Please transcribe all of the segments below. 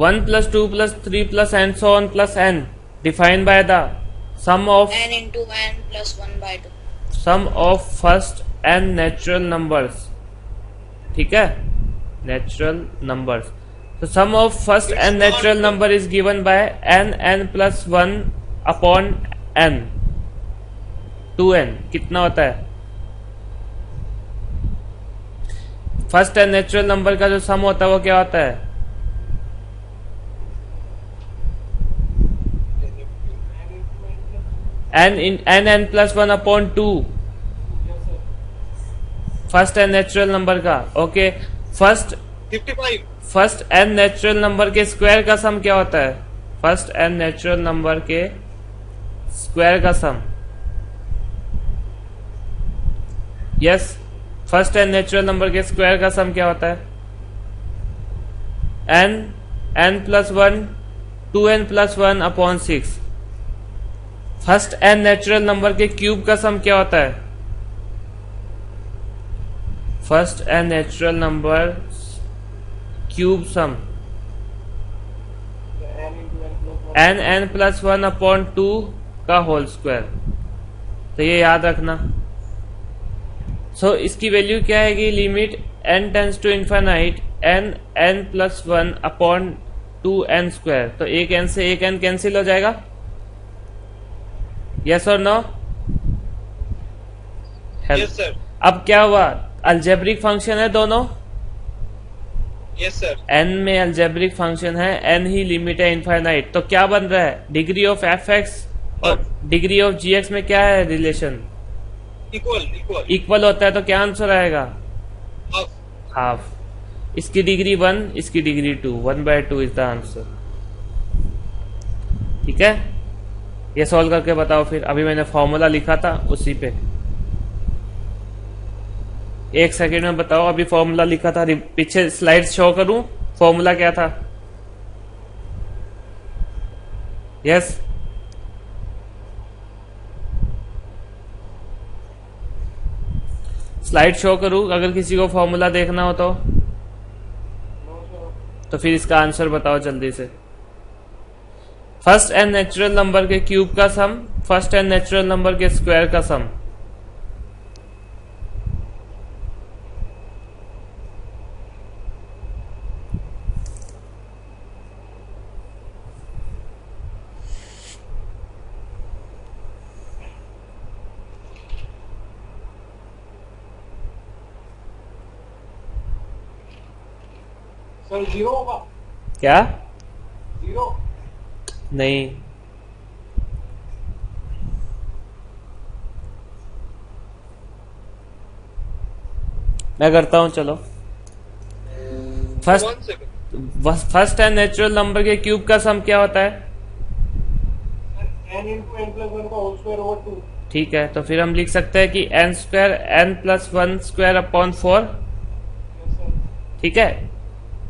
1 plus 2 plus 3 plus and so on plus n defined by the sum of n into n plus 1 by 2. sum of first n natural numbers. ठीक है, natural numbers. So sum of first n natural number is given by n plus 1 upon n 2n. कितना होता है? First n natural number का जो सम होता है वो क्या होता है? N plus 1 upon 2 first n natural number का. Okay, first 55. First n natural number के स्क्वायर का सम क्या होता है? फर्स्ट एन नेचुरल नंबर के स्क्वायर का sum. Yes, first n natural number के स्क्वायर का सम क्या होता है? N plus 1 2n plus 1 upon 6. First n natural number के क्यूब का सम क्या होता है? First n natural number cube सम n प्लस 1 अपॉन 2 का होल स्क्वायर. तो ये याद रखना. सो इसकी वैल्यू क्या है? Limit n tends to infinite n plus 1 upon 2n square. तो एक n से एक n कैंसिल हो जाएगा. यस और नो? Yes sir. अब क्या हुआ? अलजेब्रिक फंक्शन है दोनों. Yes sir. n में अलजेब्रिक फंक्शन है, n ही लिमिट है इनफाइनाइट. तो क्या बन रहा है? डिग्री ऑफ fx और डिग्री ऑफ gx में क्या है रिलेशन? Equal. इक्वल होता है. तो क्या आंसर आएगा? Half. हाफ. इसकी डिग्री 1, इसकी डिग्री 2. 1/2 is the answer. ठीक है, ये सॉल्व करके बताओ फिर. अभी मैंने फॉर्मूला लिखा था उसी पे. एक सेकेंड में बताओ. अभी फॉर्मूला लिखा था, पीछे स्लाइड शो करूं? फॉर्मूला क्या था? यस, स्लाइड शो करूं अगर किसी को फॉर्मूला देखना हो तो फिर इसका आंसर बताओ जल्दी से. फर्स्ट एन नेचुरल नंबर के क्यूब का सम, फर्स्ट एन नेचुरल नंबर के स्क्वायर का सम. सर 0 होगा. क्या? 0. नहीं, मैं करता हूं. चलो, first 1 second. First and natural number के क्यूब का सम क्या होता है? n into n plus 1 का होल स्क्वायर ओवर 2. ठीक है, तो फिर हम लिख सकते हैं कि n square n plus 1 square upon 4. Yes sir. ठीक है,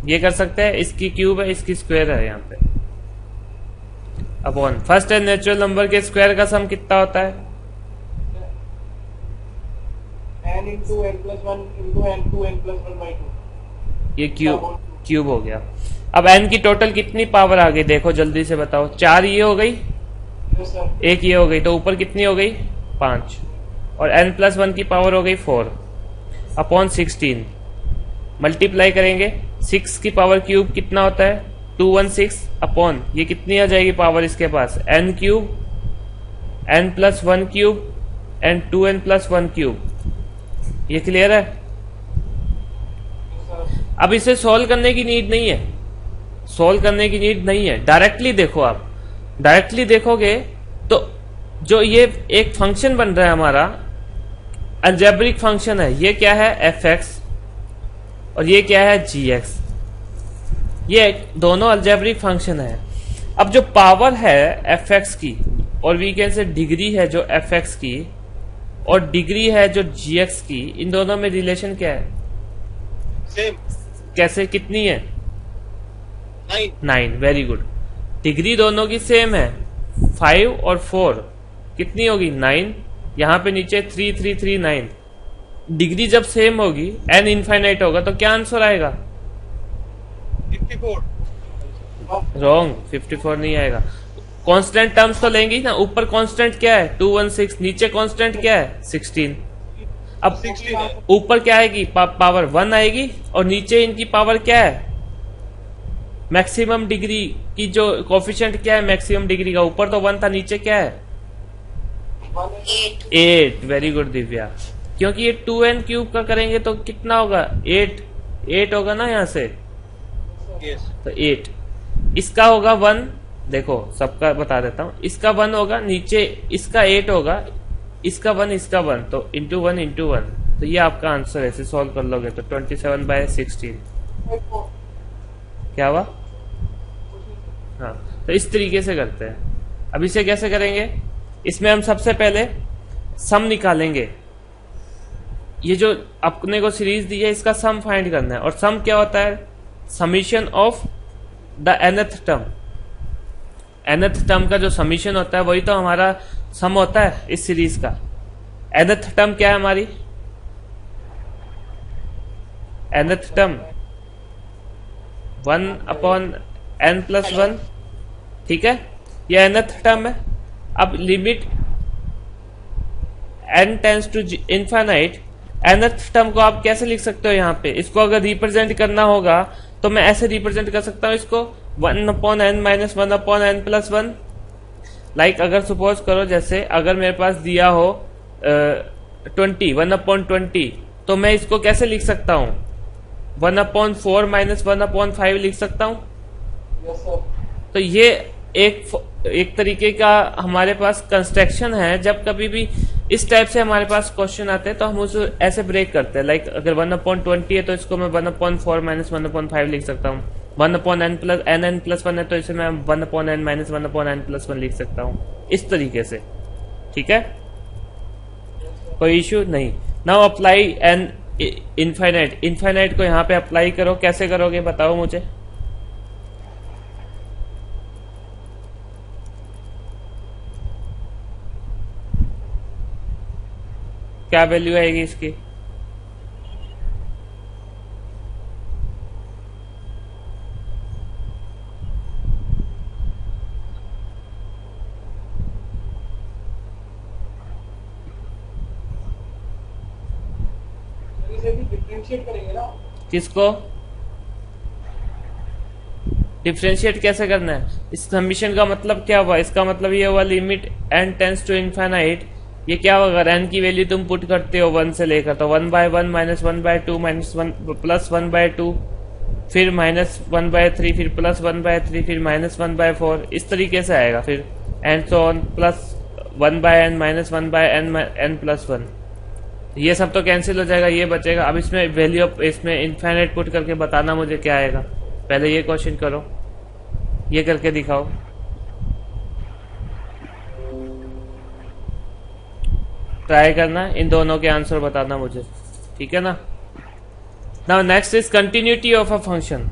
ये कर सकते हैं. इसकी क्यूब है, इसकी स्क्वायर है यहाँ पे. Upon first and natural number के स्क्वायर का सम कितना होता है? n into n plus 1 into n 2n plus 1 by 2. ये क्यूब हो गया. अब n की टोटल कितनी पावर आ गई देखो जल्दी से बताओ. 4 ये हो गई, Yes sir. एक ये हो गई, तो ऊपर कितनी हो गई? 5. और n प्लस 1 की पावर हो गई 4 अपॉन 16. मल्टीप्लाई करेंगे. 6 की पावर क्यूब कितना होता है? 216 अपॉन ये कितनी आ जाएगी पावर इसके पास? n cube, n plus 1 cube and 2n plus 1 cube. ये क्लियर है? Yes sir. अब इसे सॉल्व करने की नीड नहीं है. सॉल्व करने की नीड नहीं है. डायरेक्टली देखो. आप डायरेक्टली देखोगे तो जो ये एक फंक्शन बन रहा है हमारा, अलजेब्रिक फंक्शन है. ये क्या है? fx. और ये क्या है? gx. ये दोनों अलजेब्रिक फंक्शन है. अब जो पावर है fx की, और वी कैन से डिग्री है जो fx की, और डिग्री है जो gx की, इन दोनों में रिलेशन क्या है? Same. कैसे? कितनी है? 9. 9. Very good. डिग्री दोनों की सेम है. 5 और 4 कितनी होगी? 9. यहां पे नीचे 3 3 3 9. डिग्री जब सेम होगी, n इनफाइनाइट होगा, तो क्या आंसर आएगा? 54. रॉन्ग, 54 नहीं आएगा। कांस्टेंट टर्म्स तो लेंगे ही ना। ऊपर कांस्टेंट क्या है 216, नीचे कांस्टेंट क्या है 16। अब 16 है। ऊपर क्या आएगी पावर 1 आएगी और नीचे इनकी पावर क्या है मैक्सिमम डिग्री की जो कोफिशिएंट क्या है मैक्सिमम डिग्री का। ऊपर तो 1 था, नीचे क्या है 8. 8। वेरी गुड दिव्या, क्योंकि ये 2n क्यूब का करेंगे तो कितना होगा 8 होगा ना यहाँ से, Yes. तो 8। इसका होगा 1, देखो सबका बता देता हूँ। इसका 1 होगा, नीचे इसका 8 होगा, इसका 1 इसका 1, तो इंटू 1 इंटू 1। तो ये आपका आंसर ऐसे सॉल्व कर लोगे तो 27/16 क्या हुआ। हाँ, तो इस तरीके से करते हैं। अब इसे कैसे करेंगे, इसमें हम सबसे पहले सम निकालेंगे। ये जो अपने को सीरीज दी है इसका सम फाइंड करना है, और सम क्या होता है summation of the nth term. nth term का जो समीशन होता है वही तो हमारा सम होता है इस सीरीज का। nth टर्म क्या है हमारी, nth टर्म 1/n+1, ठीक है, ये nth टर्म है। अब limit n tends to infinite, nth term को आप कैसे लिख सकते हो यहाँ पे, इसको अगर रिप्रेजेंट करना होगा तो मैं ऐसे रिप्रेजेंट कर सकता हूँ इसको 1/n-1/n+1। लाइक अगर सपोज करो जैसे अगर मेरे पास दिया हो 20 1/20, तो मैं इसको कैसे लिख सकता हूँ 1/4 - 1/5 लिख सकता हूँ। Yes, sir. तो ये एक तरीके का हमारे पास कंस्ट्रक्शन है। जब कभी भी इस टाइप से हमारे पास क्वेश्चन आते हैं तो हम उसे ऐसे ब्रेक करते हैं। लाइक अगर 1/20 है तो इसको मैं 1/4 - 1/5 लिख सकता हूँ। 1/n+1 है तो इसे मैं 1/n - 1/n+1 लिख सकता हूँ, इस तरीके से। ठीक है, कोई इश्यू नहीं। नाउ अप्लाई एन इनफाइनाइट को यहाँ पे अप्लाई करो। कैसे करोगे बताओ मुझे। क्या वैल्यू आएगी इसकी, इसे भी डिफरेंशिएट करेंगे ना। किसको डिफ्रेंशिएट कैसे करना है। इस समीशन का मतलब क्या हुआ, इसका मतलब ये हुआ limit n tends to infinite. ये क्या होगा, n की वैल्यू तुम पुट करते हो 1 से लेकर, तो 1/1 - 1/2 +1/2 फिर -1/3 फिर +1/3 फिर -1/4, इस तरीके से आएगा फिर and so on plus 1/n - 1/n+1। ये सब तो कैंसिल हो जाएगा, ये बचेगा। अब इसमें वैल्यू इसमें इनफाइनाइट पुट करके बताना मुझे क्या आएगा। पहले ये क्वेश्चन करो, ये करके दिखाओ। ट्राई करना, इन दोनों के आंसर बताना मुझे, ठीक है ना। Now next is continuity of a function.